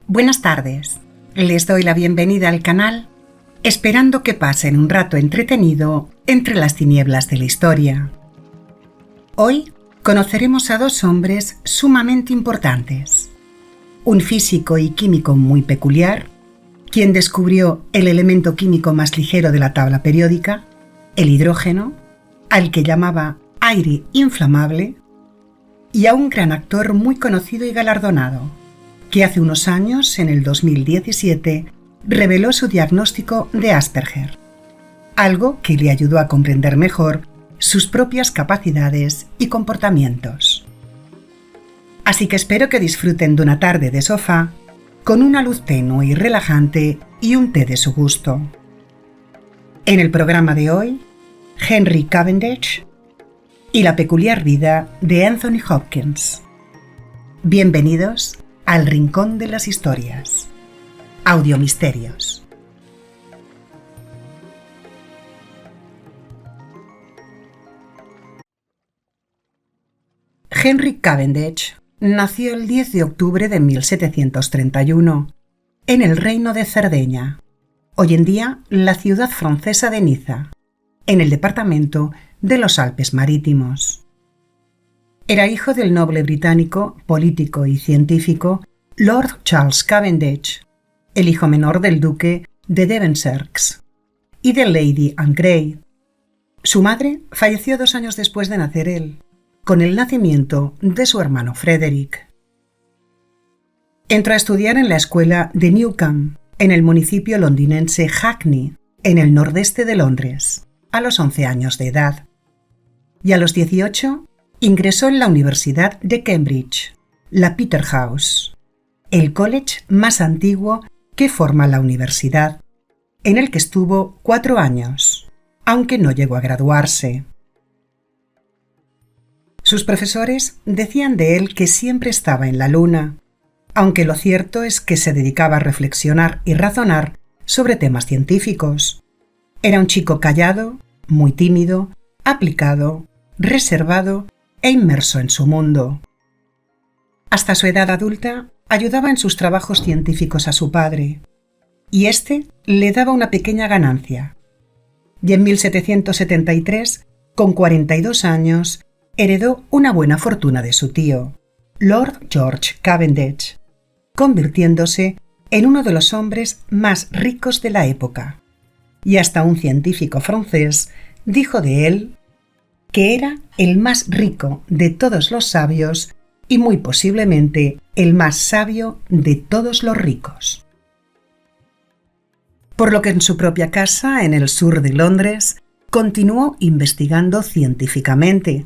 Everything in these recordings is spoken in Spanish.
Buenas tardes, les doy la bienvenida al canal, esperando que pasen un rato entretenido entre las tinieblas de la historia. Hoy conoceremos a dos hombres sumamente importantes. Un físico y químico muy peculiar, quien descubrió el elemento químico más ligero de la tabla periódica, el hidrógeno, al que llamaba aire inflamable, y a un gran actor muy conocido y galardonado, que hace unos años, en el 2017, reveló su diagnóstico de Asperger, algo que le ayudó a comprender mejor sus propias capacidades y comportamientos. Así que espero que disfruten de una tarde de sofá con una luz tenue y relajante y un té de su gusto. En el programa de hoy, Henry Cavendish y la peculiar vida de Anthony Hopkins. Bienvenidos al Rincón de las Historias. Audiomisterios. Henry Cavendish nació el 10 de octubre de 1731 en el Reino de Cerdeña, hoy en día la ciudad francesa de Niza, en el departamento de los Alpes Marítimos. Era hijo del noble británico, político y científico Lord Charles Cavendish, el hijo menor del duque de Devonshire y de Lady Anne Grey. Su madre falleció 2 años después de nacer él, con el nacimiento de su hermano Frederick. Entró a estudiar en la escuela de Newcomb, en el municipio londinense Hackney, en el nordeste de Londres, a los 11 años de edad. Y a los 18 ingresó en la Universidad de Cambridge, la Peterhouse, el college más antiguo que forma la universidad, en el que estuvo 4 años, aunque no llegó a graduarse. Sus profesores decían de él que siempre estaba en la luna, aunque lo cierto es que se dedicaba a reflexionar y razonar sobre temas científicos. Era un chico callado, muy tímido, aplicado, reservado e inmerso en su mundo. Hasta su edad adulta, ayudaba en sus trabajos científicos a su padre, y éste le daba una pequeña ganancia. Y en 1773, con 42 años, heredó una buena fortuna de su tío, Lord George Cavendish, convirtiéndose en uno de los hombres más ricos de la época. Y hasta un científico francés dijo de él que era el más rico de todos los sabios y muy posiblemente el más sabio de todos los ricos. Por lo que en su propia casa, en el sur de Londres, continuó investigando científicamente,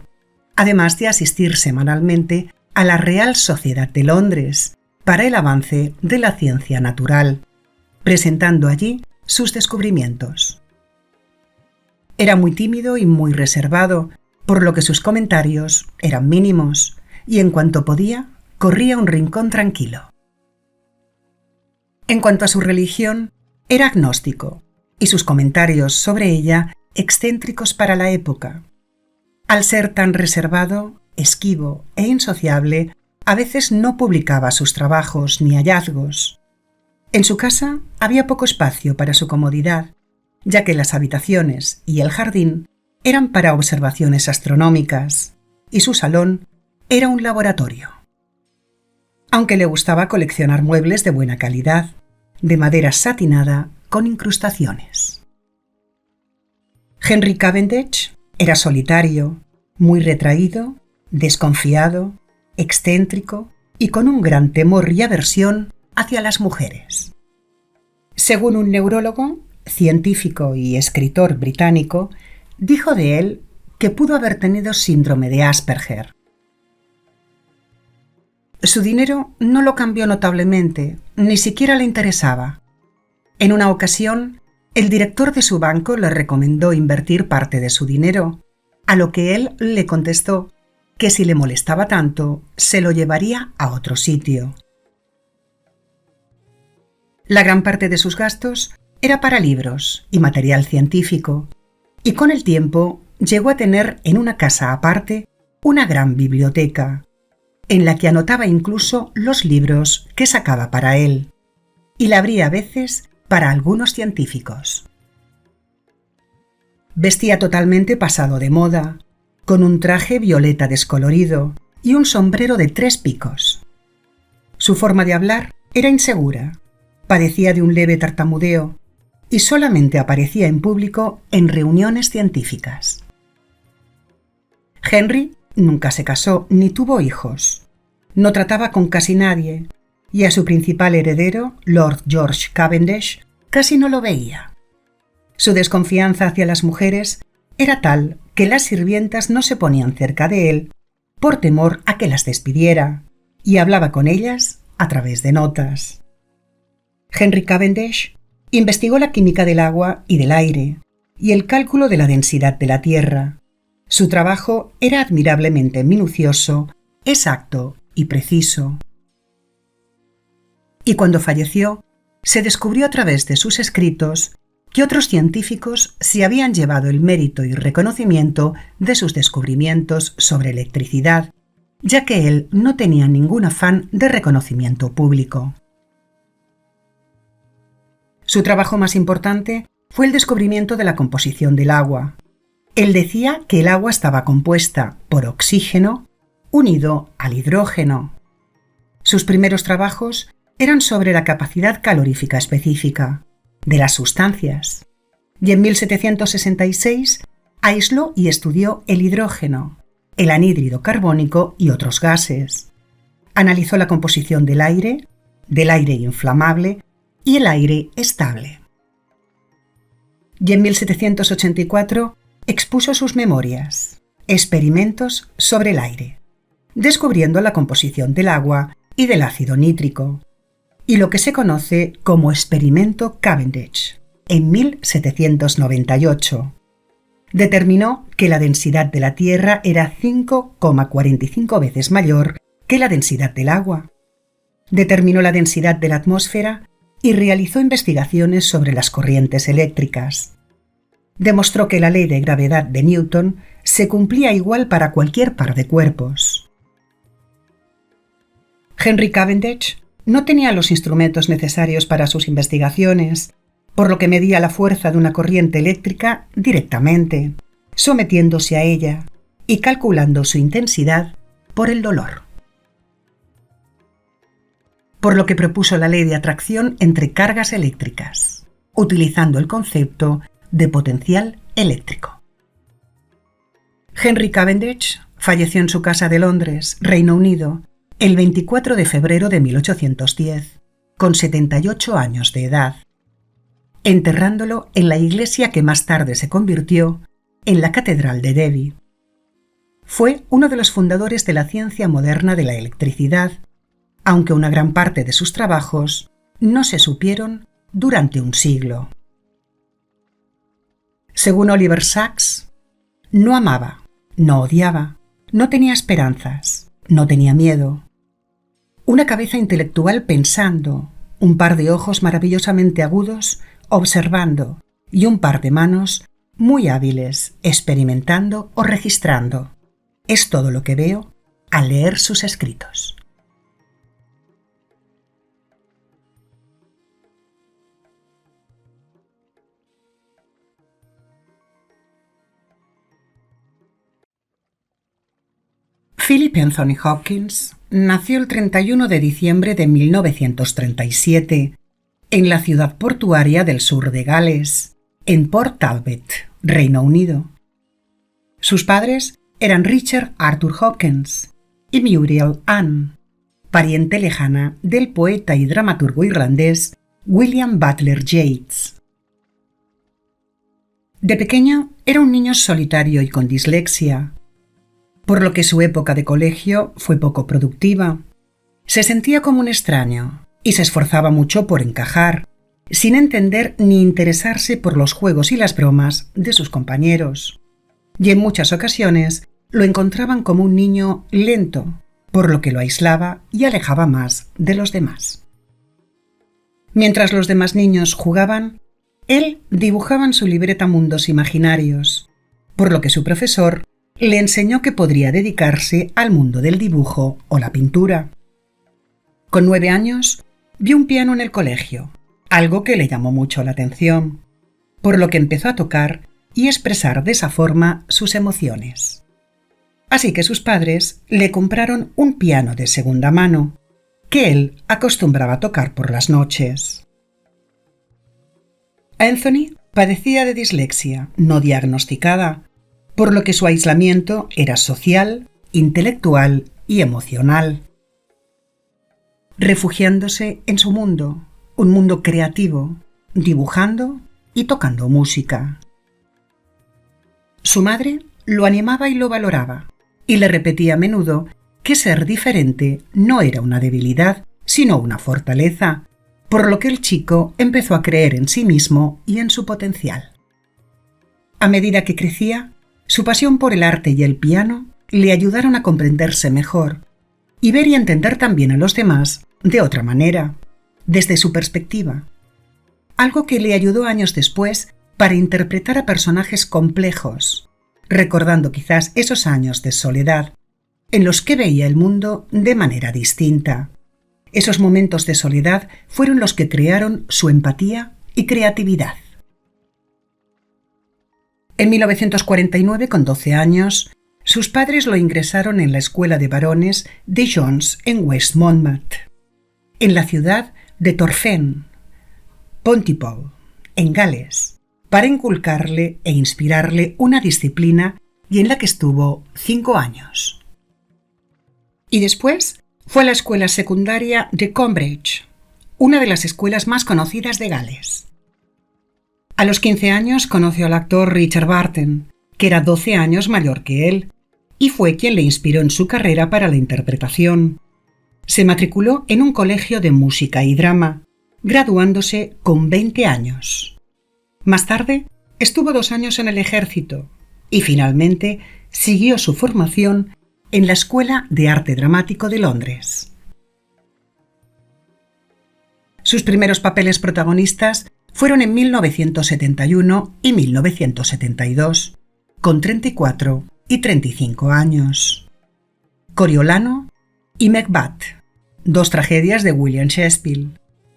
además de asistir semanalmente a la Real Sociedad de Londres para el avance de la ciencia natural, presentando allí sus descubrimientos. Era muy tímido y muy reservado, por lo que sus comentarios eran mínimos, y en cuanto podía, corría a un rincón tranquilo. En cuanto a su religión, era agnóstico, y sus comentarios sobre ella excéntricos para la época. Al ser tan reservado, esquivo e insociable, a veces no publicaba sus trabajos ni hallazgos. En su casa había poco espacio para su comodidad, ya que las habitaciones y el jardín eran para observaciones astronómicas, y su salón era un laboratorio. Aunque le gustaba coleccionar muebles de buena calidad, de madera satinada con incrustaciones. Henry Cavendish era solitario, muy retraído, desconfiado, excéntrico y con un gran temor y aversión hacia las mujeres. Según un neurólogo, científico y escritor británico, dijo de él que pudo haber tenido síndrome de Asperger. Su dinero no lo cambió notablemente, ni siquiera le interesaba. En una ocasión, el director de su banco le recomendó invertir parte de su dinero, a lo que él le contestó que si le molestaba tanto, se lo llevaría a otro sitio. La gran parte de sus gastos era para libros y material científico, y con el tiempo llegó a tener en una casa aparte una gran biblioteca, en la que anotaba incluso los libros que sacaba para él. y la abría a veces para algunos científicos. Vestía totalmente pasado de moda, con un traje violeta descolorido y un sombrero de 3 picos. Su forma de hablar era insegura, padecía de un leve tartamudeo y solamente aparecía en público en reuniones científicas. Henry nunca se casó ni tuvo hijos, no trataba con casi nadie y a su principal heredero, Lord George Cavendish, casi no lo veía. Su desconfianza hacia las mujeres era tal que las sirvientas no se ponían cerca de él por temor a que las despidiera y hablaba con ellas a través de notas. Henry Cavendish investigó la química del agua y del aire y el cálculo de la densidad de la Tierra. Su trabajo era admirablemente minucioso, exacto y preciso. Y cuando falleció, se descubrió a través de sus escritos que otros científicos se habían llevado el mérito y reconocimiento de sus descubrimientos sobre electricidad, ya que él no tenía ningún afán de reconocimiento público. Su trabajo más importante fue el descubrimiento de la composición del agua. Él decía que el agua estaba compuesta por oxígeno unido al hidrógeno. Sus primeros trabajos eran sobre la capacidad calorífica específica de las sustancias, y en 1766 aisló y estudió el hidrógeno, el anhídrido carbónico y otros gases. Analizó la composición del aire inflamable y el aire estable. Y en 1784 expuso sus memorias, Experimentos sobre el aire, descubriendo la composición del agua y del ácido nítrico, y lo que se conoce como Experimento Cavendish, en 1798. Determinó que la densidad de la Tierra era 5,45 veces mayor que la densidad del agua. Determinó la densidad de la atmósfera y realizó investigaciones sobre las corrientes eléctricas. Demostró que la ley de gravedad de Newton se cumplía igual para cualquier par de cuerpos. Henry Cavendish no tenía los instrumentos necesarios para sus investigaciones, por lo que medía la fuerza de una corriente eléctrica directamente, sometiéndose a ella y calculando su intensidad por el dolor. Por lo que propuso la ley de atracción entre cargas eléctricas, utilizando el concepto de potencial eléctrico. Henry Cavendish falleció en su casa de Londres, Reino Unido, el 24 de febrero de 1810, con 78 años de edad, enterrándolo en la iglesia que más tarde se convirtió en la Catedral de Derby. Fue uno de los fundadores de la ciencia moderna de la electricidad, aunque una gran parte de sus trabajos no se supieron durante un siglo. Según Oliver Sacks, no amaba, no odiaba, no tenía esperanzas, no tenía miedo. Una cabeza intelectual pensando, un par de ojos maravillosamente agudos observando y un par de manos muy hábiles experimentando o registrando. Es todo lo que veo al leer sus escritos. Philip Anthony Hopkins nació el 31 de diciembre de 1937 en la ciudad portuaria del sur de Gales, en Port Talbot, Reino Unido. Sus padres eran Richard Arthur Hopkins y Muriel Ann, pariente lejana del poeta y dramaturgo irlandés William Butler Yeats. De pequeño era un niño solitario y con dislexia, por lo que su época de colegio fue poco productiva. Se sentía como un extraño y se esforzaba mucho por encajar, sin entender ni interesarse por los juegos y las bromas de sus compañeros. Y en muchas ocasiones lo encontraban como un niño lento, por lo que lo aislaba y alejaba más de los demás. Mientras los demás niños jugaban, él dibujaba en su libreta mundos imaginarios, por lo que su profesor le enseñó que podría dedicarse al mundo del dibujo o la pintura. Con 9 años, vio un piano en el colegio, algo que le llamó mucho la atención, por lo que empezó a tocar y expresar de esa forma sus emociones. Así que sus padres le compraron un piano de segunda mano, que él acostumbraba a tocar por las noches. Anthony padecía de dislexia no diagnosticada, por lo que su aislamiento era social, intelectual y emocional. Refugiándose en su mundo, un mundo creativo, dibujando y tocando música. Su madre lo animaba y lo valoraba, y le repetía a menudo que ser diferente no era una debilidad, sino una fortaleza, por lo que el chico empezó a creer en sí mismo y en su potencial. A medida que crecía, su pasión por el arte y el piano le ayudaron a comprenderse mejor y ver y entender también a los demás de otra manera, desde su perspectiva, algo que le ayudó años después para interpretar a personajes complejos, recordando quizás esos años de soledad en los que veía el mundo de manera distinta. Esos momentos de soledad fueron los que crearon su empatía y creatividad. En 1949, con 12 años, sus padres lo ingresaron en la escuela de varones de Jones en West Monmouth, en la ciudad de Torfaen, Pontypool, en Gales, para inculcarle e inspirarle una disciplina y en la que estuvo 5 años. Y después fue a la escuela secundaria de Cambridge, una de las escuelas más conocidas de Gales. A los 15 años conoció al actor Richard Burton, que era 12 años mayor que él, y fue quien le inspiró en su carrera para la interpretación. Se matriculó en un colegio de música y drama, graduándose con 20 años. Más tarde, estuvo 2 años en el ejército y finalmente siguió su formación en la Escuela de Arte Dramático de Londres. Sus primeros papeles protagonistas fueron en 1971 y 1972, con 34 y 35 años. Coriolano y Macbeth, 2 tragedias de William Shakespeare,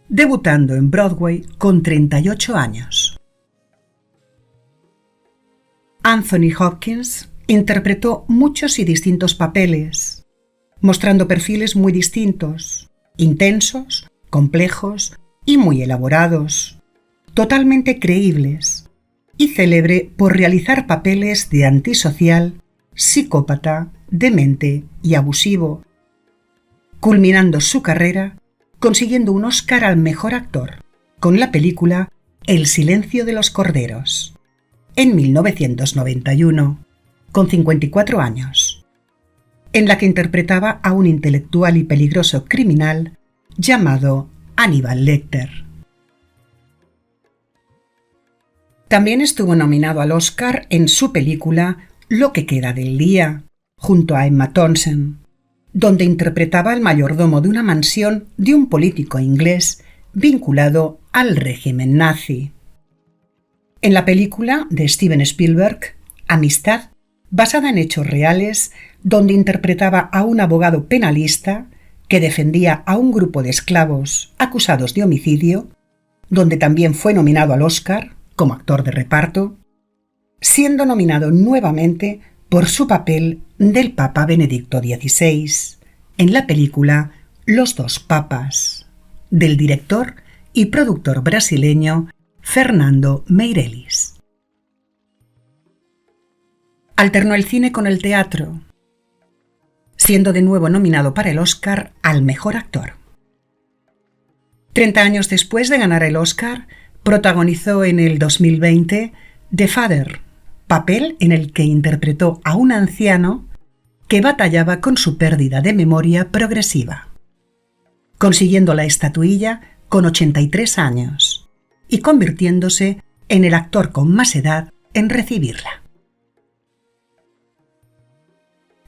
debutando en Broadway con 38 años. Anthony Hopkins interpretó muchos y distintos papeles, mostrando perfiles muy distintos, intensos, complejos y muy elaborados, totalmente creíbles, y célebre por realizar papeles de antisocial, psicópata, demente y abusivo, culminando su carrera consiguiendo un Oscar al mejor actor con la película El silencio de los corderos, en 1991, con 54 años, en la que interpretaba a un intelectual y peligroso criminal llamado Hannibal Lecter. También estuvo nominado al Oscar en su película Lo que queda del día, junto a Emma Thompson, donde interpretaba al mayordomo de una mansión de un político inglés vinculado al régimen nazi. En la película de Steven Spielberg, Amistad, basada en hechos reales, donde interpretaba a un abogado penalista que defendía a un grupo de esclavos acusados de homicidio, donde también fue nominado al Oscar como actor de reparto, siendo nominado nuevamente por su papel del Papa Benedicto XVI en la película Los dos papas, del director y productor brasileño Fernando Meirelles. Alternó el cine con el teatro, siendo de nuevo nominado para el Oscar al mejor actor. 30 años después de ganar el Oscar, protagonizó en el 2020 The Father, papel en el que interpretó a un anciano que batallaba con su pérdida de memoria progresiva, consiguiendo la estatuilla con 83 años y convirtiéndose en el actor con más edad en recibirla.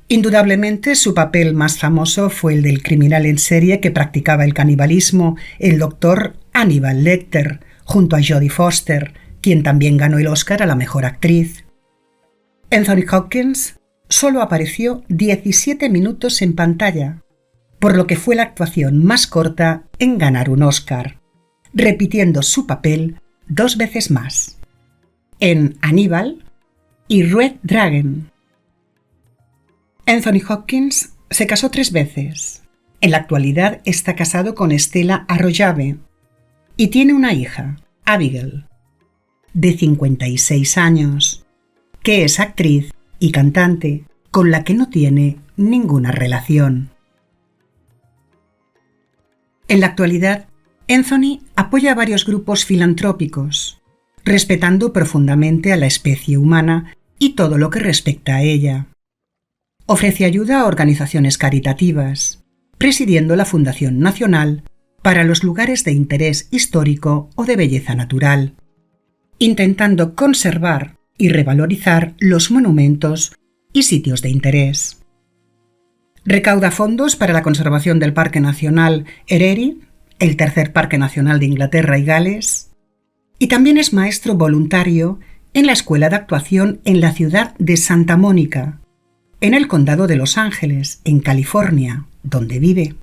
Indudablemente, su papel más famoso fue el del criminal en serie que practicaba el canibalismo, el doctor Hannibal Lecter, junto a Jodie Foster, quien también ganó el Oscar a la mejor actriz. Anthony Hopkins solo apareció 17 minutos en pantalla, por lo que fue la actuación más corta en ganar un Oscar, repitiendo su papel 2 veces más, en Aníbal y Red Dragon. Anthony Hopkins se casó 3 veces. En la actualidad está casado con Stella Arroyave y tiene una hija, Abigail, de 56 años, que es actriz y cantante con la que no tiene ninguna relación. En la actualidad, Anthony apoya a varios grupos filantrópicos, respetando profundamente a la especie humana y todo lo que respecta a ella. Ofrece ayuda a organizaciones caritativas, presidiendo la Fundación Nacional para los Lugares de Interés Histórico o de Belleza Natural, intentando conservar y revalorizar los monumentos y sitios de interés. Recauda fondos para la conservación del Parque Nacional Erie, el tercer parque nacional de Inglaterra y Gales, y también es maestro voluntario en la Escuela de Actuación en la ciudad de Santa Mónica, en el condado de Los Ángeles, en California, donde vive.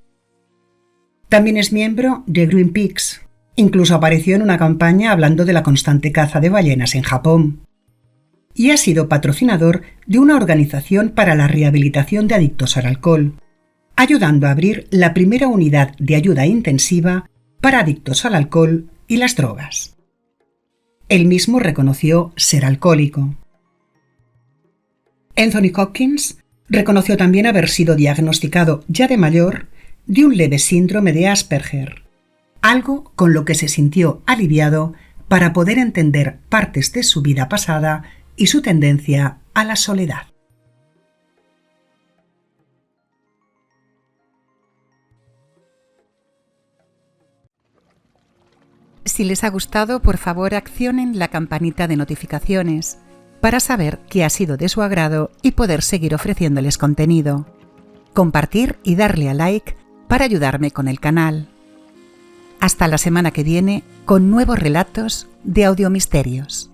También es miembro de Greenpeace. Incluso apareció en una campaña hablando de la constante caza de ballenas en Japón. Y ha sido patrocinador de una organización para la rehabilitación de adictos al alcohol, ayudando a abrir la primera unidad de ayuda intensiva para adictos al alcohol y las drogas. Él mismo reconoció ser alcohólico. Anthony Hopkins reconoció también haber sido diagnosticado ya de mayor de un leve síndrome de Asperger, algo con lo que se sintió aliviado para poder entender partes de su vida pasada y su tendencia a la soledad. Si les ha gustado, por favor accionen la campanita de notificaciones para saber qué ha sido de su agrado y poder seguir ofreciéndoles contenido. Compartir y darle a like para ayudarme con el canal. Hasta la semana que viene con nuevos relatos de Audiomisterios.